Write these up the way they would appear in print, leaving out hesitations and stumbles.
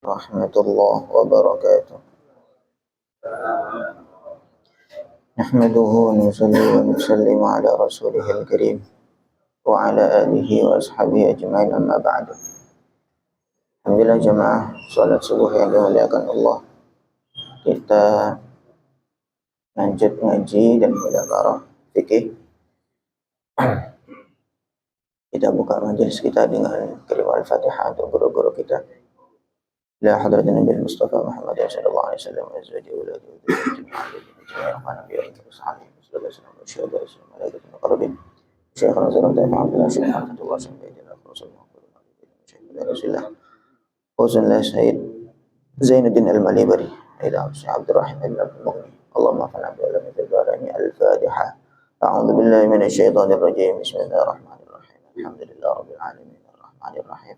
Warahmatullahi wabarakatuh. Nahmaduhu wa nusalli wa nusallimu ala rasulihil karim wa ala alihi wa ashabihi ajma'in, amma ba'du. Alhamdulillah jamaah salat subuh yang dimuliakan Allah. Kita lanjut ngaji dan mudzakarah fikih. Kita buka majelis kita dengan kalimat Al-Fatihah untuk guru-guru kita. La hadratin Nabi Mustafa Muhammad sallallahu alaihi wasallam wa azwajihi wa auladihi wa dhurriyyatihi jami'an wa nabiyyin wa sahbihi sallallahu alaihi wasallam wa syuhada wa malaikatu muqarrabin Syekhana Zurul Taifah Abdullah Syekh Abdullah Sayyidina Rasulullah Rasulullah Rasulullah Sayyid Zainuddin Al-Malibari ila Syekh Abdul Rahim bin Abdul Mughni Allahumma fa'alna bi ulami al-barani al-Fatihah. A'udzu billahi minasy syaithanir rajim. Bismillahirrahmanirrahim. Alhamdulillahi rabbil alamin arrahmanir rahim.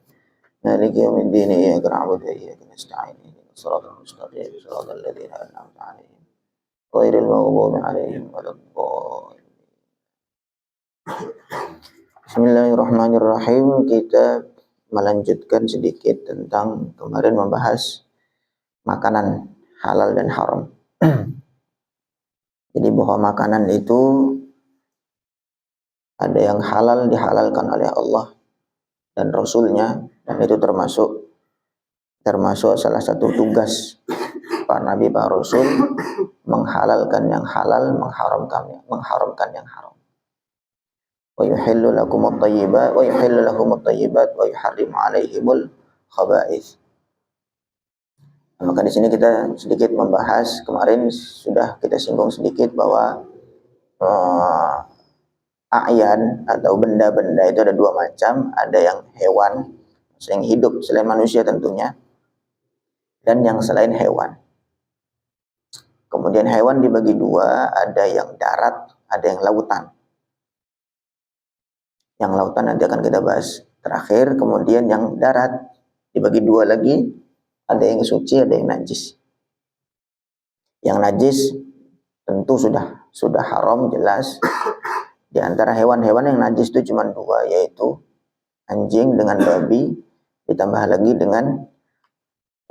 مالك يوم الدين إياك نعبد وإياك نستعين اهدنا الصراط المستقيم صراط الذين أنعمت عليهم غير المغضوب عليهم ولا الضالين. Bismillahirrahmanirrahim. Kita melanjutkan sedikit tentang kemarin membahas makanan halal dan haram. Jadi bahwa makanan itu ada yang halal dihalalkan oleh Allah dan Rasulnya, dan itu termasuk salah satu tugas para nabi, para rasul, menghalalkan yang halal, mengharamkan yang haram. Wa yuhillu lakumut thayyibat wa yuhillu lahumut thayyibat wa yuharrimu 'alaihimul khaba'ith. Maka di sini kita sedikit membahas, kemarin sudah kita singgung sedikit bahwa a'yan atau benda-benda itu ada dua macam, ada yang hewan yang hidup selain manusia tentunya, dan yang selain hewan. Kemudian hewan dibagi dua, ada yang darat, ada yang lautan. Yang lautan nanti akan kita bahas terakhir. Kemudian yang darat dibagi dua lagi, ada yang suci, ada yang najis. Yang najis tentu sudah haram jelas. Di antara hewan-hewan yang najis itu cuma dua, yaitu anjing dengan babi, ditambah lagi dengan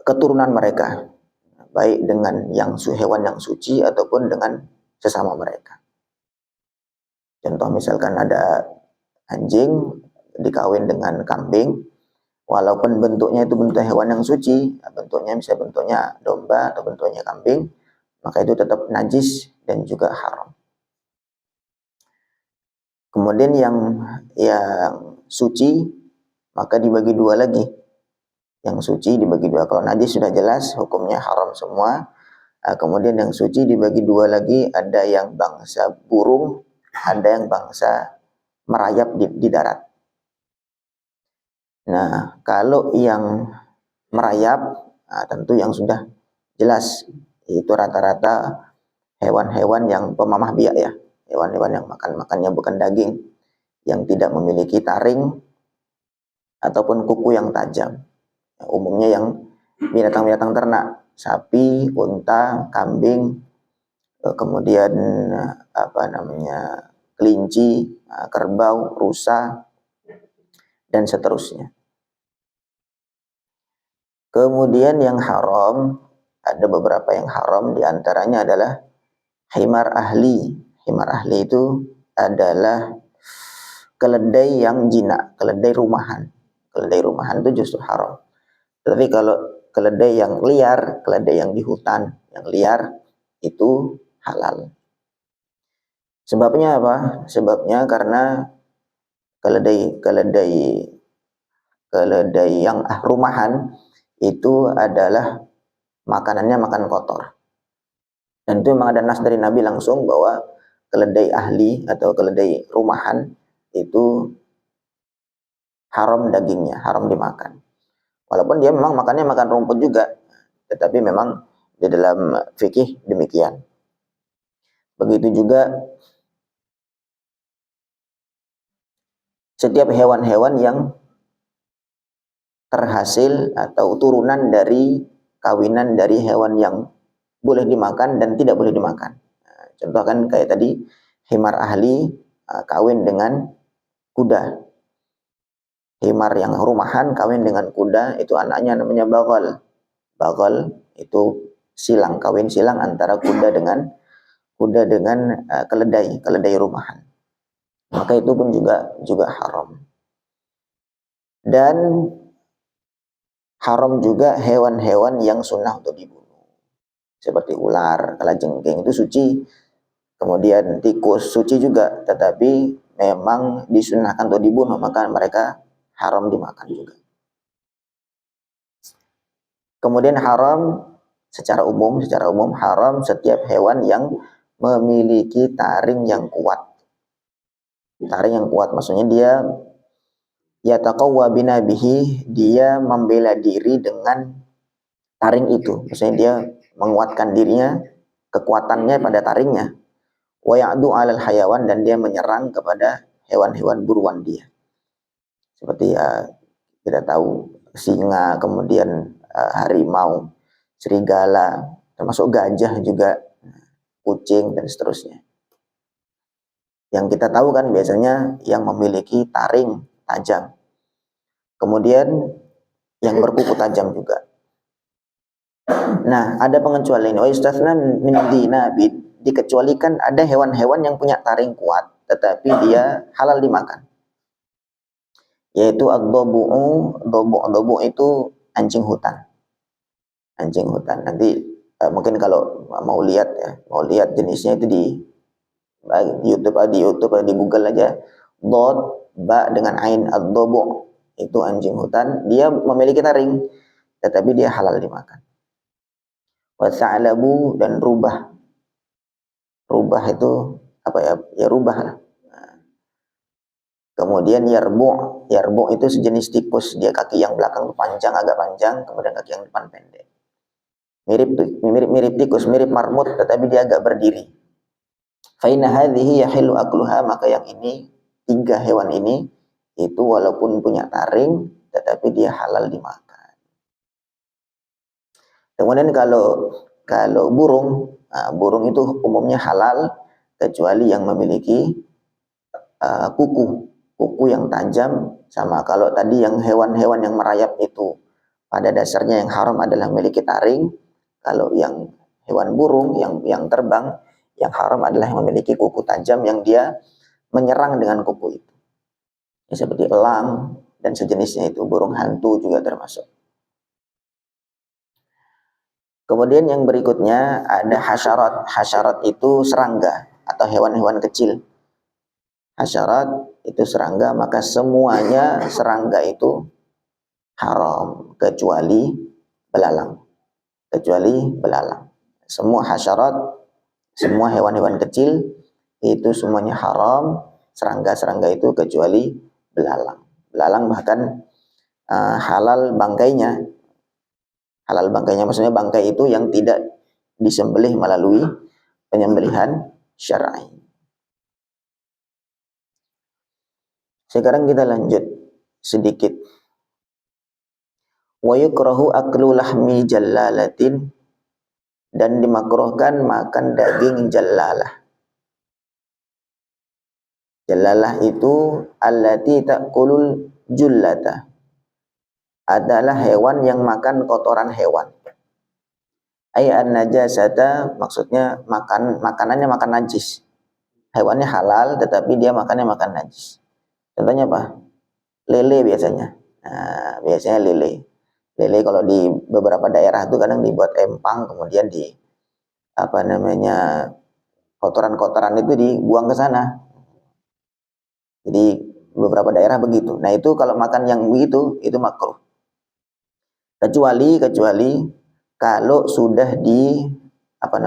keturunan mereka, baik dengan hewan yang suci ataupun dengan sesama mereka. Contoh misalkan ada anjing dikawin dengan kambing, walaupun bentuknya itu bentuk hewan yang suci, bentuknya bisa bentuknya domba atau bentuknya kambing, maka itu tetap najis dan juga haram. Kemudian yang suci maka dibagi dua lagi. Yang suci dibagi dua. Kalau najis sudah jelas hukumnya haram semua. Kemudian yang suci dibagi dua lagi, ada yang bangsa burung, ada yang bangsa merayap di darat. Nah, kalau yang merayap, tentu yang sudah jelas itu rata-rata hewan-hewan yang pemamah biak ya. Hewan-hewan yang makannya bukan daging, yang tidak memiliki taring ataupun kuku yang tajam. Umumnya yang binatang-binatang ternak, sapi, unta, kambing, kemudian kelinci, kerbau, rusa, dan seterusnya. Kemudian yang haram, ada beberapa yang haram, diantaranya adalah himar ahli. Himar ahli itu adalah keledai yang jinak, keledai rumahan. Keledai rumahan itu justru haram. Tapi kalau keledai yang liar, keledai yang di hutan, yang liar, itu halal. Sebabnya apa? Sebabnya karena keledai yang rumahan itu adalah makanannya makan kotor. Dan itu memang ada nas dari Nabi langsung bahwa keledai ahli atau keledai rumahan itu haram dagingnya, haram dimakan. Walaupun dia memang makannya makan rumput juga, tetapi memang di dalam fikih demikian. Begitu juga setiap hewan-hewan yang terhasil atau turunan dari kawinan dari hewan yang boleh dimakan dan tidak boleh dimakan. Contoh kan kayak tadi, himar ahli kawin dengan kuda. Himar yang rumahan kawin dengan kuda, itu anaknya namanya bagal. Bagal itu silang, kawin silang antara kuda dengan keledai rumahan. Maka itu pun juga haram. Dan haram juga hewan-hewan yang sunnah untuk dibunuh. Seperti ular, kalajengking itu suci. Kemudian tikus suci juga, tetapi memang disunahkan untuk dibunuh, maka mereka haram dimakan juga. Kemudian haram secara umum haram setiap hewan yang memiliki taring yang kuat. Taring yang kuat maksudnya dia yataqawwa binabihi, dia membela diri dengan taring itu. Maksudnya dia menguatkan dirinya, kekuatannya pada taringnya. Wa ya'du 'alal hayawan, dan dia menyerang kepada hewan-hewan buruan dia. Seperti kita tahu singa, kemudian harimau, serigala, termasuk gajah juga, kucing dan seterusnya. Yang kita tahu kan biasanya yang memiliki taring tajam. Kemudian yang berkuku tajam juga. Nah, ada pengecualian. Wa istatsna min dinabid, dikecualikan ada hewan-hewan yang punya taring kuat tetapi dia halal dimakan. Yaitu ad-dhabu'u, dhabu' itu anjing hutan. Anjing hutan. Nanti mungkin kalau mau lihat jenisnya itu di YouTube di Google aja. Dhad ba dengan ain, ad-dhabu', itu anjing hutan, dia memiliki taring tetapi dia halal dimakan. Wa tha'labu, dan rubah. Rubah itu apa ya? Ya rubah lah. Kemudian yarbu' itu sejenis tikus, dia kaki yang belakang panjang, agak panjang, kemudian kaki yang depan pendek. Mirip tikus, mirip marmut, tetapi dia agak berdiri. Fa inna hadhihi yahillu akluha, maka yang ini, 3 hewan ini itu walaupun punya taring tetapi dia halal dimakan. Kemudian kalau burung, burung itu umumnya halal kecuali yang memiliki kuku yang tajam. Sama kalau tadi yang hewan-hewan yang merayap itu pada dasarnya yang haram adalah memiliki taring. Kalau yang hewan burung yang terbang, yang haram adalah yang memiliki kuku tajam yang dia menyerang dengan kuku itu. Ya, seperti elang dan sejenisnya itu, burung hantu juga termasuk. Kemudian yang berikutnya ada hasyarat. Hasyarat itu serangga atau hewan-hewan kecil. Hasyarat itu serangga, maka semuanya serangga itu haram kecuali belalang. Semua hasyarat, semua hewan-hewan kecil itu semuanya haram, serangga-serangga itu kecuali belalang. Belalang bahkan halal bangkainya. Halal bangkainya maksudnya bangkai itu yang tidak disembelih melalui penyembelihan syar'i. Sekarang kita lanjut sedikit. Wa yukrahu aklu lahmi jallalatin, dan dimakruhkan makan daging jallalah. Jallalah itu allati ta'kulul jullata, adalah hewan yang makan kotoran hewan. Ay an-najasata, maksudnya makanannya makan najis. Hewannya halal tetapi dia makan najis. Contohnya apa? Lele biasanya. Nah, biasanya lele. Lele kalau di beberapa daerah itu kadang dibuat empang, kemudian kotoran-kotoran itu dibuang ke sana. Jadi beberapa daerah begitu. Nah, itu kalau makan yang begitu itu makruh. Kecuali kalau sudah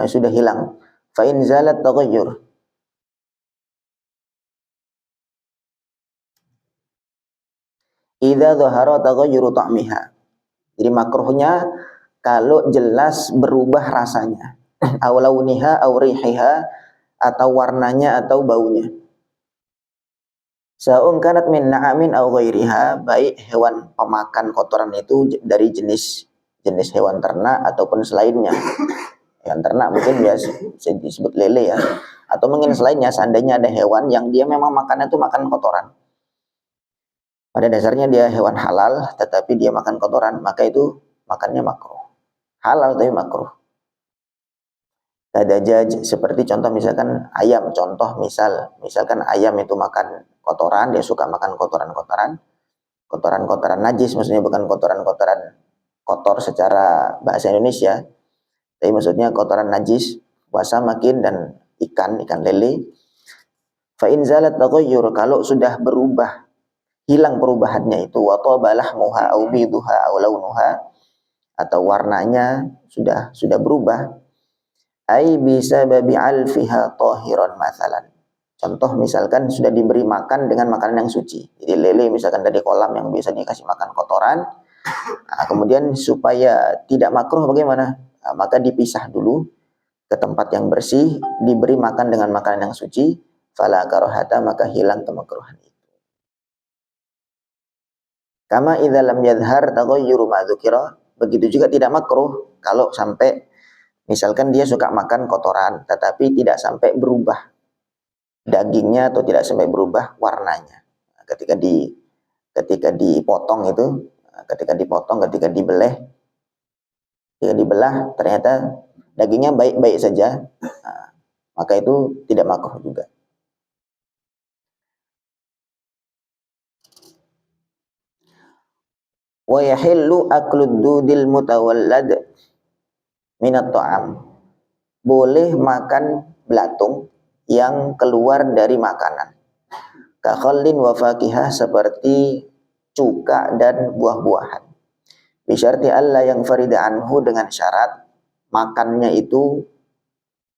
sudah hilang. Fa in zalat taghayyur. Idza dhahara taghayyuru ta'miha. Jadi makruhnya kalau jelas berubah rasanya. Aw launiha aw rihiha, atau warnanya atau baunya. Sa'un kanat min na'amin aw ghairiha, baik hewan pemakan kotoran itu dari jenis hewan ternak ataupun selainnya. Hewan ternak mungkin biasa disebut lele ya, atau mungkin selainnya. Seandainya ada hewan yang dia memang makannya itu makan kotoran, pada dasarnya dia hewan halal tetapi dia makan kotoran, maka itu makannya makruh. halal tapi makruh. Tadajaj, seperti contoh misalkan ayam, misalkan ayam itu makan kotoran, dia suka makan kotoran najis, maksudnya bukan kotoran kotor secara bahasa Indonesia, tapi maksudnya kotoran najis, puasa makin dan ikan lele. Fa in zalat taghayyur, kalau sudah berubah, hilang perubahannya itu, wa tabalah muha au biduha au launuha, atau warnanya sudah berubah, ai bisa babi alfiha tahiran masalan. Contoh misalkan sudah diberi makan dengan makanan yang suci. Jadi lele misalkan dari kolam yang biasa dikasih makan kotoran. Nah, kemudian supaya tidak makruh bagaimana? Nah, maka dipisah dulu ke tempat yang bersih, diberi makan dengan makanan yang suci, fala karohata, maka hilang kemakruhan itu. Kama idza lam yadhhar taghayyuru ma dzukira, begitu juga tidak makruh kalau sampai misalkan dia suka makan kotoran tetapi tidak sampai berubah dagingnya atau tidak sampai berubah warnanya. Nah, ketika dipotong itu, ketika dibelah ternyata dagingnya baik-baik saja, nah, maka itu tidak makruh juga. Wa yahillu aklud dudil mutawallad minat ta'am. Boleh makan belatung yang keluar dari makanan. Kakhallin wa fakihah, seperti cuka dan buah-buahan. Bisyarti alla yang farida anhu, dengan syarat makannya itu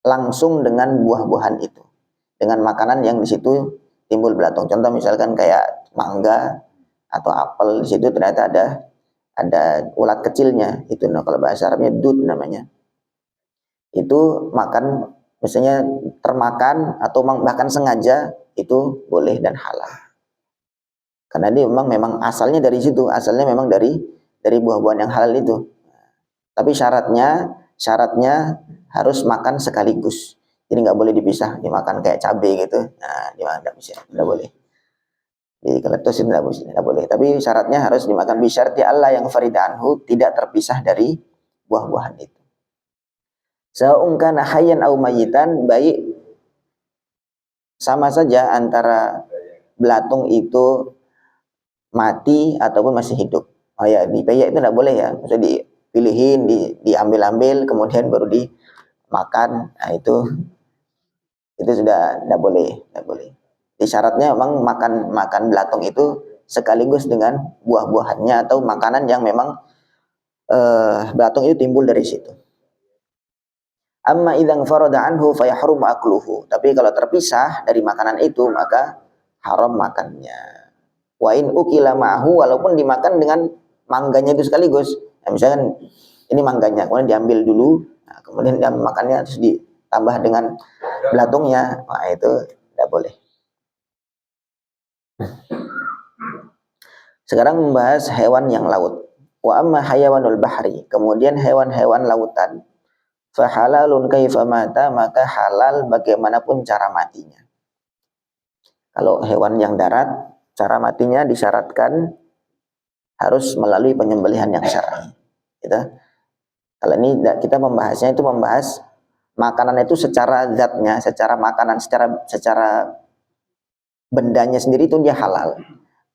langsung dengan buah-buahan itu, dengan makanan yang di situ timbul belatung. Contoh misalkan kayak mangga atau apel, di situ ternyata ada ulat kecilnya, itu kalau bahasa Arabnya dud namanya. Itu makan misalnya termakan atau bahkan sengaja, itu boleh dan halal. Karena dia memang asalnya dari situ, asalnya memang dari buah-buahan yang halal itu. Tapi syaratnya harus makan sekaligus. Jadi nggak boleh dipisah, dimakan kayak cabai gitu. Nah, nggak bisa, nggak boleh. Jadi kalau itu tidak boleh. Tapi syaratnya harus dimakan bisyarti Allah yang farida anhu, tidak terpisah dari buah-buahan itu. Sa'ungkana hayyan au mayitan, baik sama saja antara belatung itu mati ataupun masih hidup. Oh ya, dipeyek itu tidak boleh ya. Maksudnya dipilihin, diambil-ambil, kemudian baru dimakan. Nah, itu sudah tidak boleh. Jadi syaratnya memang makan belatung itu sekaligus dengan buah-buahannya atau makanan yang memang belatung itu timbul dari situ. Amma idzan farada anhu fayahrum akluhu. Tapi kalau terpisah dari makanan itu maka haram makannya. Wa in ukila ma'hu, walaupun dimakan dengan mangganya itu sekaligus. Nah, misalkan ini mangganya, kemudian diambil dulu, nah, kemudian makannya terus ditambah dengan belatungnya, nah itu tidak boleh. Sekarang membahas hewan yang laut. Wa amma hayawanul bahri, kemudian hewan-hewan lautan, fa halalun kaifa mata, maka halal bagaimanapun cara matinya. Kalau hewan yang darat, cara matinya disyaratkan harus melalui penyembelihan yang syar'i. Gitu. Kalau ini kita membahasnya itu membahas makanan itu secara zatnya, secara makanan, secara bendanya sendiri itu dia halal.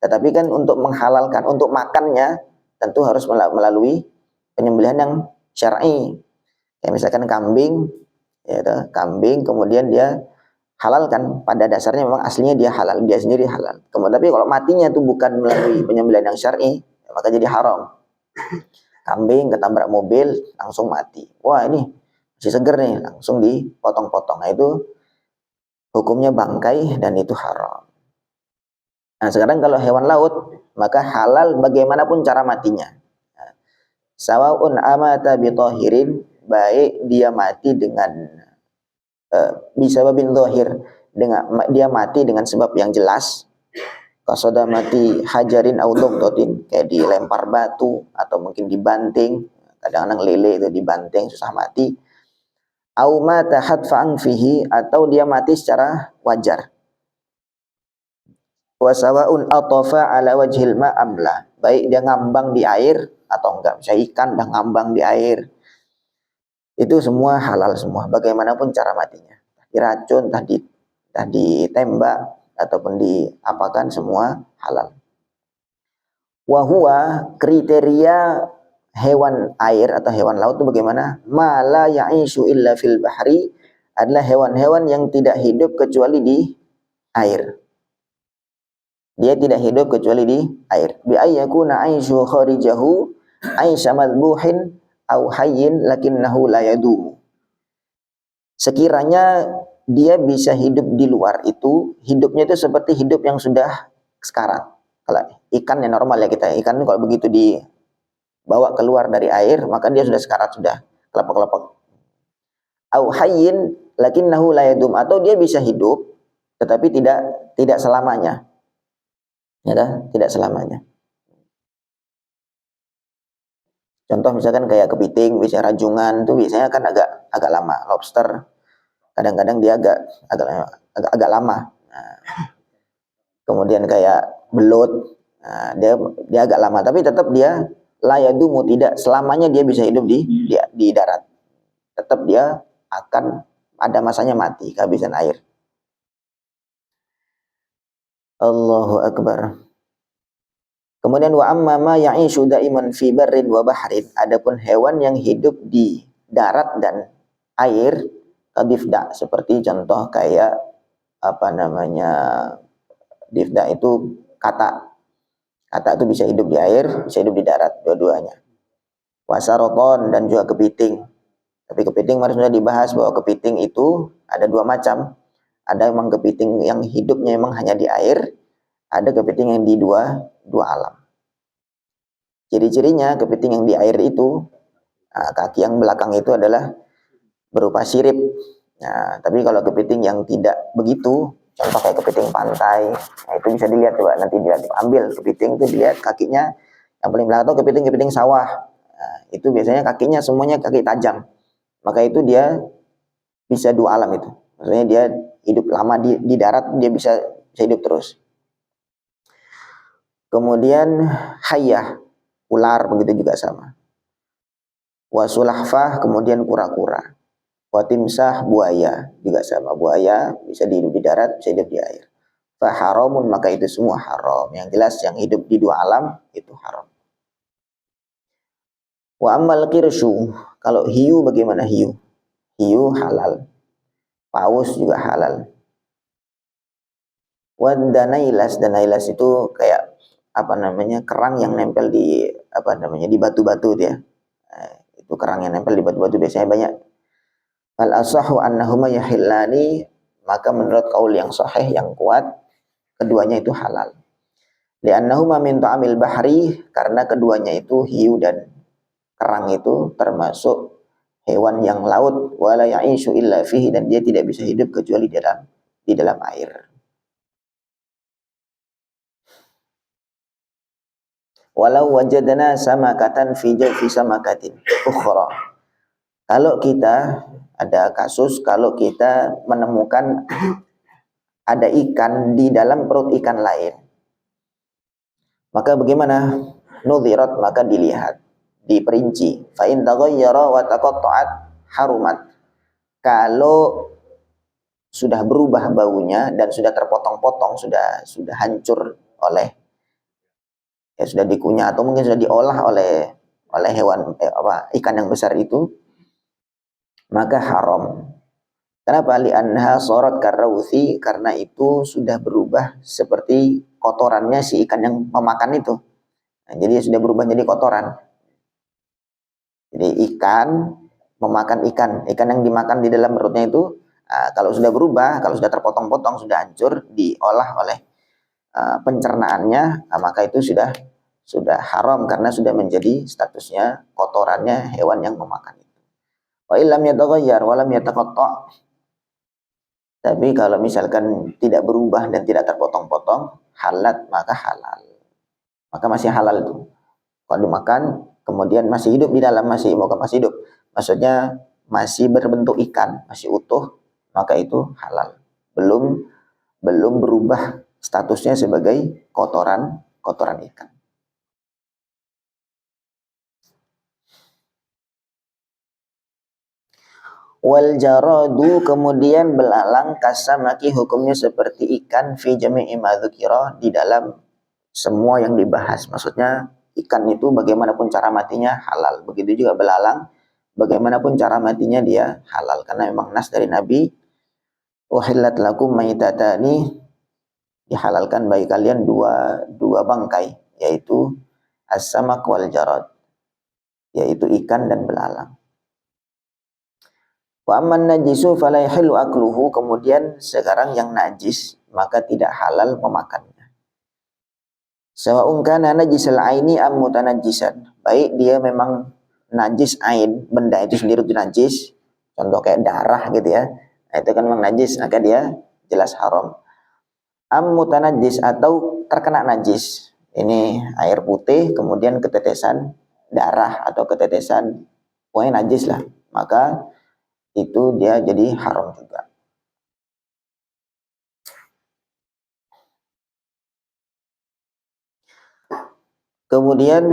Tetapi kan untuk menghalalkan, untuk makannya tentu harus melalui penyembelihan yang syar'i. Kayak misalkan kambing, ya, kambing kemudian dia halal kan, pada dasarnya memang aslinya dia halal, dia sendiri halal. Kemudian tapi kalau matinya itu bukan melalui penyembelihan yang syar'i, maka jadi haram. Kambing ketabrak mobil langsung mati. Wah, ini masih seger nih, langsung dipotong-potong. Nah, itu hukumnya bangkai dan itu haram. Nah, sekarang kalau hewan laut, maka halal bagaimanapun cara matinya. Nah, sawaun amata bitahirin, baik dia mati dengan bisa babin zahir, dengan dia mati dengan sebab yang jelas, kasoda mati hajarin au dhaqatin, kayak dilempar batu atau mungkin dibanting, kadang-kadang lele itu dibanting susah mati, au mata hatfa'an fihi, atau dia mati secara wajar. Wa sawaun atafa ala wajhil ma amla, baik dia ngambang di air atau enggak, bisa ikan dah ngambang di air Itu semua halal semua, bagaimanapun cara matinya. Diracun, entah ditembak, ataupun diapakan, semua halal. Wahua, kriteria hewan air atau hewan laut itu bagaimana? Mala ya'ishu illa fil bahri, adalah hewan-hewan yang tidak hidup kecuali di air. Dia tidak hidup kecuali di air. Bi ayyakuna aisyu kharijahu aisya madbuhin au hayyin lakinnahu la yadumu. Sekiranya dia bisa hidup di luar itu, hidupnya itu seperti hidup yang sudah sekarat. Kalau ikan yang normal ya kita, ikan kalau begitu dibawa keluar dari air, maka dia sudah sekarat, sudah kelepek-kelepek. Au hayyin lakinnahu la yadum, atau dia bisa hidup tetapi tidak selamanya. Ya dah, tidak selamanya. Contoh misalkan kayak kepiting, bisa rajungan tuh biasanya kan agak lama. Lobster kadang-kadang dia agak lama. Nah, kemudian kayak belut, nah, dia agak lama, tapi tetap dia layadumu, tidak selamanya dia bisa hidup di darat. Tetap dia akan ada masanya mati, kehabisan air. Allahu Akbar. Kemudian wa amma ma ya'ishu da'iman fi barrin wa bahrin, adapun hewan yang hidup di darat dan air, kadifda, seperti contoh kayak apa namanya, difda itu kata itu bisa hidup di air, bisa hidup di darat, dua-duanya. Wasaroton, dan juga kepiting. Tapi kepiting kemarin sudah dibahas bahwa kepiting itu ada dua macam. Ada memang kepiting yang hidupnya memang hanya di air, ada kepiting yang di dua alam. Ciri-cirinya kepiting yang di air itu, kaki yang belakang itu adalah berupa sirip. Nah, tapi kalau kepiting yang tidak begitu, contoh kayak kepiting pantai, nah itu bisa dilihat coba, nanti dilihat, ambil kepiting itu dilihat kakinya yang paling belakang, atau kepiting sawah. Nah, itu biasanya kakinya semuanya kaki tajam. Maka itu dia bisa dua alam itu. Maksudnya dia hidup lama di darat, dia bisa hidup terus. Kemudian hayah, ular, begitu juga sama. Wasulahfah, kemudian kura-kura. Watimsah, buaya, juga sama. Buaya bisa hidup di darat, bisa hidup di air. Faharamun, maka itu semua haram. Yang jelas yang hidup di dua alam itu haram. Wa ammal qirshu, kalau hiu bagaimana hiu? Hiu halal. Paus juga halal. Wan danailas itu kayak apa namanya, kerang yang nempel di apa namanya, di batu-batu dia. Itu kerang yang nempel di batu-batu biasanya banyak. Al asahu annahuma yahillani, maka menurut kaul yang sahih yang kuat, keduanya itu halal. Li'annahuma min ta'amil bahri, karena keduanya itu hiu dan kerang itu termasuk hewan yang laut, wala ya'ishu illa fihi, dan dia tidak bisa hidup kecuali di dalam air. Walau wajadna samakatan fi jawfi samakatin ukhra. Kalau kita ada kasus, kalau kita menemukan ada ikan di dalam perut ikan lain, maka bagaimana? Nudhirat, maka dilihat, diperinci. Fa in taghayyara wa taqatta'at harumat. Kalau sudah berubah baunya dan sudah terpotong-potong, sudah hancur oleh, ya sudah dikunyah atau mungkin sudah diolah oleh hewan ikan yang besar itu, maka haram. Kenapa? Li'annaha sarat karrawthi, karena itu sudah berubah seperti kotorannya si ikan yang memakan itu. Nah, jadi sudah berubah jadi kotoran. Jadi ikan memakan ikan yang dimakan di dalam perutnya itu, kalau sudah berubah, kalau sudah terpotong-potong, sudah hancur, diolah oleh pencernaannya, maka itu sudah haram karena sudah menjadi statusnya kotorannya hewan yang memakan itu. Wa illam yataghayyar wa lam yataqatta', tapi kalau misalkan tidak berubah dan tidak terpotong-potong, halat, maka halal. Maka masih halal itu. Kalau dimakan, kemudian masih hidup di dalam, masih hidup. Maksudnya masih berbentuk ikan, masih utuh, maka itu halal. Belum berubah statusnya sebagai kotoran ikan. Wal jaradu, kemudian belalang, kasamaki, hukumnya seperti ikan, fi jami'i ma dzukira, di dalam semua yang dibahas. Maksudnya ikan itu bagaimanapun cara matinya halal. Begitu juga belalang, bagaimanapun cara matinya dia halal. Karena memang nas dari Nabi, uhillat lakum maitatani, dihalalkan bagi kalian dua bangkai, yaitu as-samak wal jarad, yaitu ikan dan belalang. Wa amman najisu fala yahillu akluhu, kemudian sekarang yang najis maka tidak halal memakannya. Sawa'un kana najisal aini am mutanajjisan, baik dia memang najis ain, benda itu sendiri itu najis, contoh kayak darah gitu ya, nah, itu kan memang najis, maka dia jelas haram. Am mutanajjis, atau terkena najis, ini air putih kemudian ketetesan darah atau ketetesan pokoknya najis lah, maka itu dia jadi haram juga. Kemudian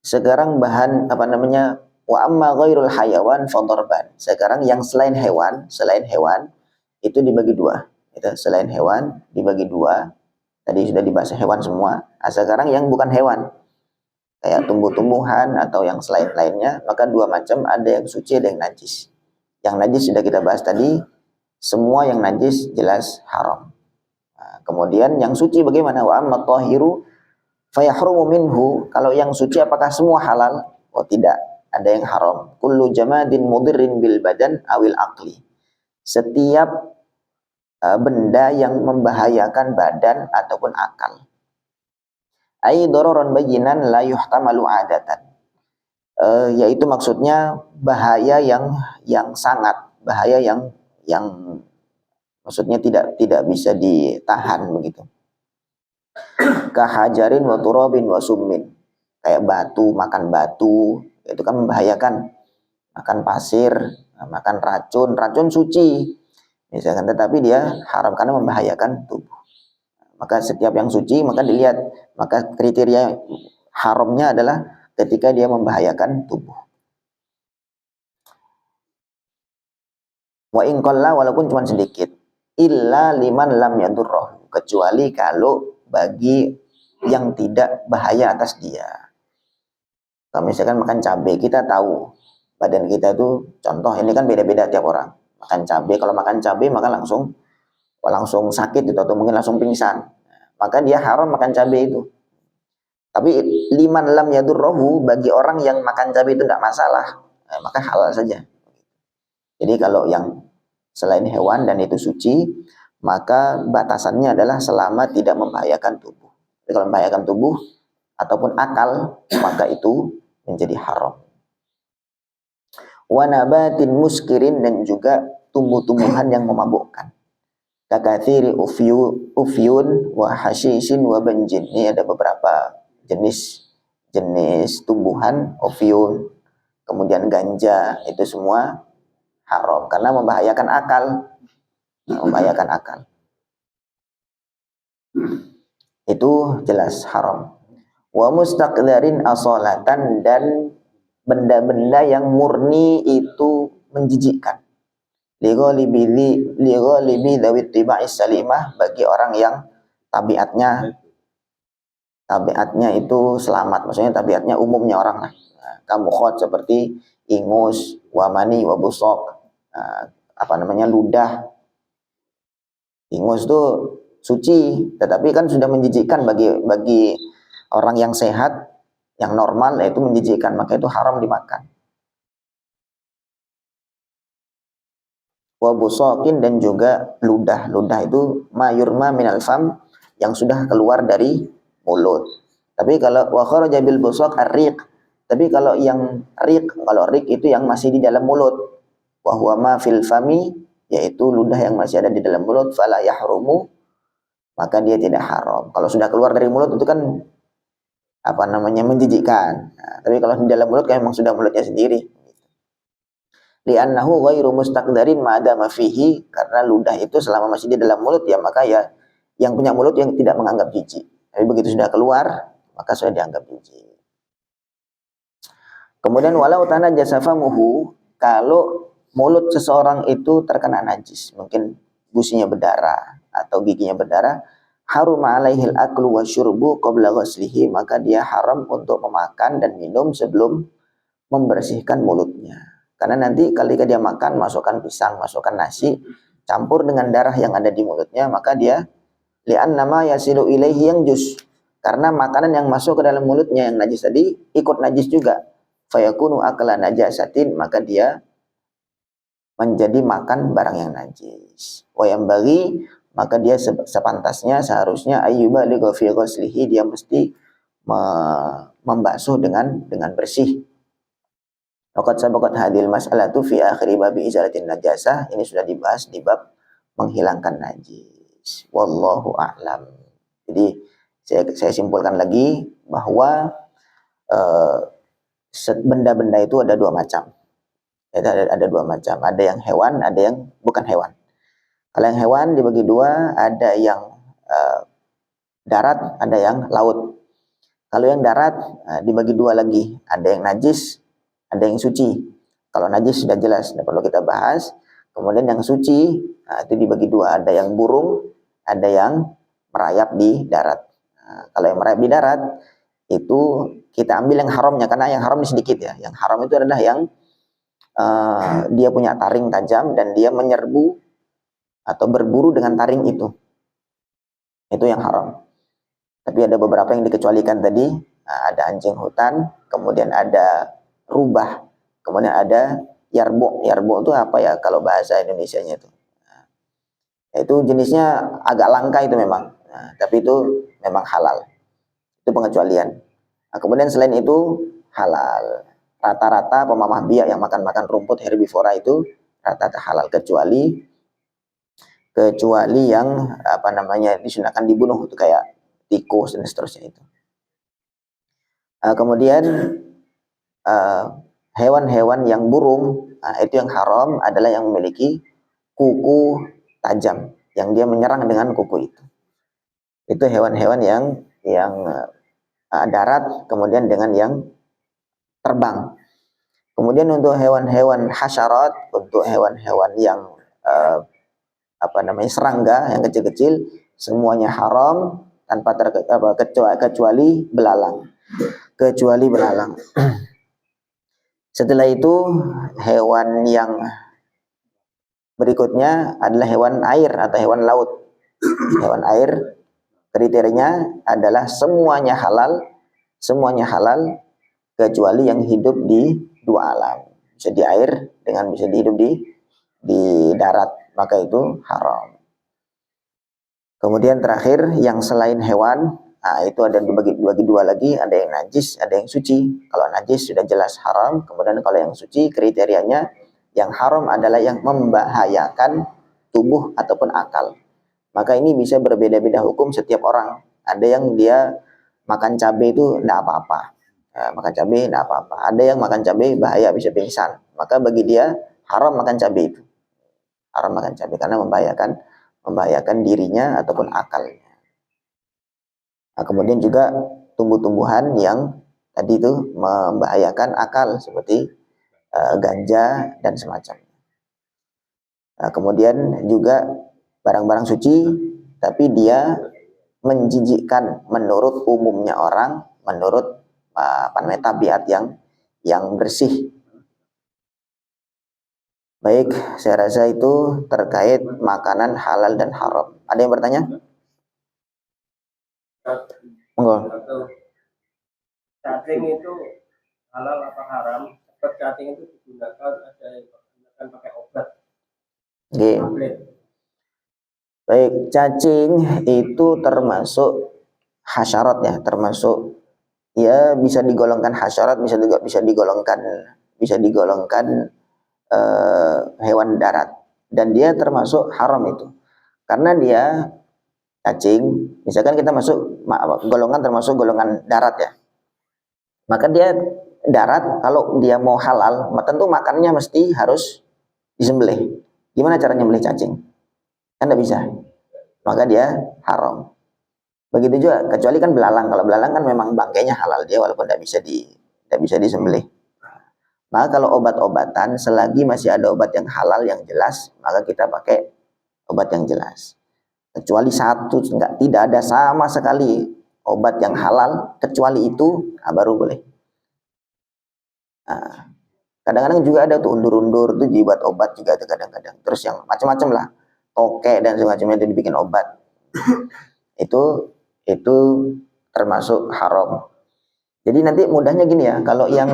sekarang bahan apa namanya, wa amma ghairul hayawan fadorban. Sekarang yang selain hewan itu dibagi dua. Itu selain hewan dibagi dua. Tadi sudah dibahas hewan semua. Nah, sekarang yang bukan hewan, kayak tumbuh-tumbuhan atau yang selain lainnya, maka dua macam, ada yang suci ada yang najis. Yang najis sudah kita bahas tadi, semua yang najis jelas haram. Nah, kemudian yang suci bagaimana? Wa amma tahiru fayahrumu minhu, kalau yang suci apakah semua halal? Oh tidak, ada yang haram. Kullu jamadin mudirrin bil badan awil aqli, setiap benda yang membahayakan badan ataupun akal. Ai dororon bayinan la yuhtamalu adatan, yaitu maksudnya bahaya yang sangat bahaya, yang maksudnya tidak bisa ditahan begitu. Kahajarin wa turabin wa summin, kayak batu, makan batu itu kan membahayakan, makan pasir, makan racun suci misalkan, tetapi dia haram karena membahayakan tubuh. Maka setiap yang suci maka dilihat, maka kriteria haramnya adalah ketika dia membahayakan tubuh. Wa in qalla, walaupun cuma sedikit, illa liman lam yadurruh, kecuali kalau bagi yang tidak bahaya atas dia. Kalau misalkan makan cabai, kita tahu badan kita itu, contoh ini kan beda-beda tiap orang. Makan cabai, kalau makan cabai maka langsung sakit gitu, atau mungkin langsung pingsan. Maka dia haram makan cabai itu. Tapi liman lam yadurruhu, bagi orang yang makan cabai itu tidak masalah, maka halal saja. Jadi kalau yang selain hewan dan itu suci, maka batasannya adalah selama tidak membahayakan tubuh. Jadi kalau membahayakan tubuh ataupun akal, maka itu menjadi haram. Wa nabatin muskirin, dan juga tumbuh-tumbuhan yang memabukkan. Kakathiri ufyun wa hashisin wa banjin. Ini ada beberapa jenis tumbuhan, ufyun, kemudian ganja, itu semua haram karena membahayakan akal. Itu jelas haram. Wa mustaqdarin asolatan, dan benda-benda yang murni itu menjijikkan. Lighalibi dawit tiba'is salimah, bagi orang yang tabiatnya itu selamat, maksudnya tabiatnya umumnya orang lah. Kamu khot seperti ingus, wamani, wabusok, ludah. Ingus itu suci, tetapi kan sudah menjijikkan bagi orang yang sehat, yang normal, yaitu menjijikkan, maka itu haram dimakan. Wabusokin, dan juga ludah itu mayurma minal fam, yang sudah keluar dari mulut. Tapi kalau wa kharaja bil busaq ar-riq, tapi kalau yang riq itu yang masih di dalam mulut, wa huwa ma fil fami, yaitu ludah yang masih ada di dalam mulut, fala yahrumu, maka dia tidak haram. Kalau sudah keluar dari mulut itu kan menjijikkan. Nah, tapi kalau di dalam mulut kan memang sudah mulutnya sendiri. Li'annahu ghairu mustaqdarin ma'adama fihi, karena ludah itu selama masih di dalam mulut ya maka ya yang punya mulut yang tidak menganggap jijik. Tapi begitu sudah keluar maka sudah dianggap jijik. Kemudian walau tanajjasa famuhu, kalau mulut seseorang itu terkena najis, mungkin gusinya berdarah atau giginya berdarah, harum alaihil aklu wa syurbu qabla ghuslihi, maka dia haram untuk memakan dan minum sebelum membersihkan mulutnya. Karena nanti ketika dia makan, masukkan pisang, masukkan nasi, campur dengan darah yang ada di mulutnya, maka dia li'an nama yasilu ilaihi yang jus. Karena makanan yang masuk ke dalam mulutnya yang najis tadi ikut najis juga. Fayakunu akala najasatin, maka dia menjadi makan barang yang najis. Wa yang bagi, maka dia sepantasnya seharusnya ayyubaligha fi ghuslihi, dia mesti membasuh dengan bersih. Waqad sabaqat hadhil mas'alatu fi akhir babi izalatin najasah, ini sudah dibahas di bab menghilangkan najis. Wallahu a'lam. Jadi saya simpulkan lagi bahwa benda-benda itu ada dua macam. Ada dua macam. Ada yang hewan, ada yang bukan hewan. Kalau yang hewan dibagi dua, ada yang darat, ada yang laut. Kalau yang darat dibagi dua lagi, ada yang najis, ada yang suci. Kalau najis sudah jelas, tidak perlu kita bahas. Kemudian yang suci itu dibagi dua, ada yang burung, ada yang merayap di darat. Kalau yang merayap di darat itu kita ambil yang haramnya, karena yang haram ini sedikit ya. Yang haram itu adalah yang dia punya taring tajam dan dia menyerbu atau berburu dengan taring itu yang haram. Tapi ada beberapa yang dikecualikan tadi, ada anjing hutan, kemudian ada rubah, kemudian ada yarbo. Yarbo itu apa ya kalau bahasa Indonesianya itu? Itu jenisnya agak langka itu memang, tapi itu memang halal. Itu pengecualian. Kemudian selain itu halal. Rata-rata pemamah biak yang makan-makan rumput herbivora itu rata-rata halal, kecuali yang disunahkan dibunuh, itu kayak tikus dan seterusnya itu. Kemudian hewan-hewan yang burung, itu yang haram adalah yang memiliki kuku tajam, yang dia menyerang dengan kuku itu. Itu hewan-hewan yang darat, kemudian dengan yang terbang. Kemudian untuk hewan-hewan hasyarat, untuk hewan-hewan yang serangga yang kecil-kecil, semuanya haram tanpa kecuali belalang. Setelah itu hewan yang berikutnya adalah hewan air atau hewan laut. Hewan air kriterianya adalah semuanya halal kecuali yang hidup di dua alam. Bisa di air dengan bisa hidup di darat, maka itu haram. Kemudian terakhir yang selain hewan, itu ada dibagi dua lagi, ada yang najis, ada yang suci. Kalau najis sudah jelas haram, kemudian kalau yang suci kriterianya yang haram adalah yang membahayakan tubuh ataupun akal. Maka ini bisa berbeda-beda hukum setiap orang. Ada yang dia makan cabai itu tidak apa-apa, makan cabai tidak apa-apa. Ada yang makan cabai bahaya, bisa pingsan. Maka bagi dia haram makan cabai itu. Haram makan cabai karena membahayakan dirinya ataupun akalnya. Kemudian juga tumbuh-tumbuhan yang tadi itu membahayakan akal seperti ganja dan semacamnya. Kemudian juga barang-barang suci tapi dia menjijikkan menurut umumnya orang, menurut tabiat yang bersih. Baik, saya rasa itu terkait makanan halal dan haram. Ada yang bertanya? Enggak. Cacing itu halal apa haram? Cacing itu digunakan, ada yang digunakan pakai obat. Okay. Baik, cacing itu termasuk hasyarat ya, termasuk ya bisa digolongkan hasyarat, bisa digolongkan hewan darat, dan dia termasuk haram itu karena dia cacing, misalkan kita termasuk golongan darat ya, maka dia darat, kalau dia mau halal tentu makannya mesti harus disembelih. Gimana cara nyembelih cacing? Kan tidak bisa, maka dia haram. Begitu juga kecuali kan belalang. Kalau belalang kan memang bangkainya halal dia, walaupun tidak bisa disembelih. Maka kalau obat-obatan, selagi masih ada obat yang halal yang jelas, maka kita pakai obat yang jelas. Kecuali satu, tidak ada sama sekali obat yang halal, kecuali itu, baru boleh. Nah, kadang-kadang juga ada tuh undur-undur tuh dibuat obat juga tuh kadang-kadang. Terus yang macam-macam lah, tokek dan semacamnya itu dibikin obat. itu termasuk haram. Jadi nanti mudahnya gini ya, kalau yang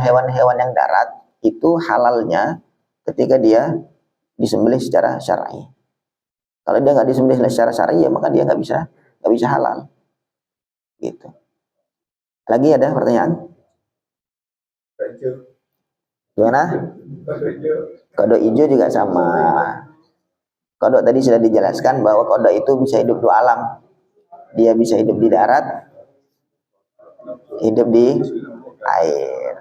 hewan-hewan yang darat itu halalnya ketika dia disembelih secara syar'i. Kalau dia nggak disembelih secara syar'i ya maka dia nggak bisa halal. Gitu. Lagi ada pertanyaan? Gimana? Kodok hijau juga sama. Kodok tadi sudah dijelaskan bahwa kodok itu bisa hidup dua alam. Dia bisa hidup di darat, hidup di air.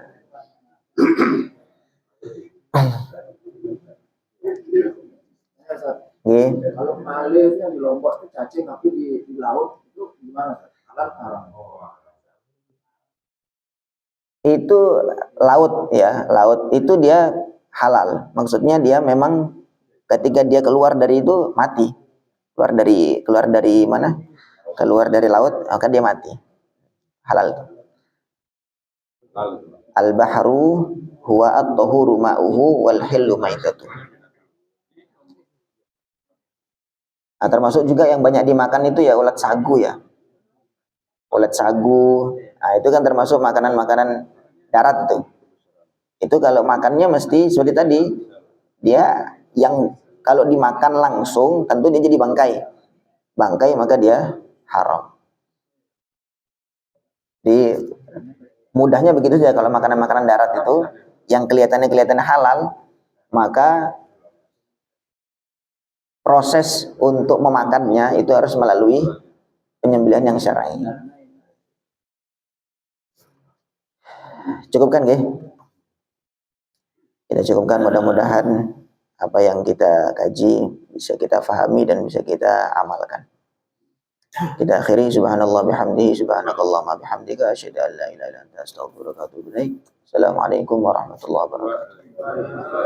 Kalau malirnya di Lombok itu cacing tapi di laut itu gimana? Halal haram? Itu laut ya, laut itu dia halal. Maksudnya dia memang ketika dia keluar dari itu mati. Keluar dari mana? Keluar dari laut, maka dia mati. Halal. Al-bahru huwa at-tahuru ma'uhu wal hillu maitatu. Nah, termasuk juga yang banyak dimakan itu ya ulat sagu ya. Ulat sagu, nah itu kan termasuk makanan-makanan darat itu. Itu kalau makannya mesti seperti tadi, dia yang kalau dimakan langsung tentu dia jadi bangkai. Bangkai maka dia haram. Di mudahnya begitu saja kalau makanan-makanan darat itu yang kelihatan halal, maka proses untuk memakannya itu harus melalui penyembelihan yang syar'i. Cukupkan nggih? Kita cukupkan, mudah-mudahan apa yang kita kaji bisa kita fahami dan bisa kita amalkan. Kita akhiri subhanallah bihamdihi subhanakallahumma bihamdika asyhadu an la ilaha illa anta astaghfiruka wa atubu ilaik. Assalamualaikum warahmatullahi wabarakatuh.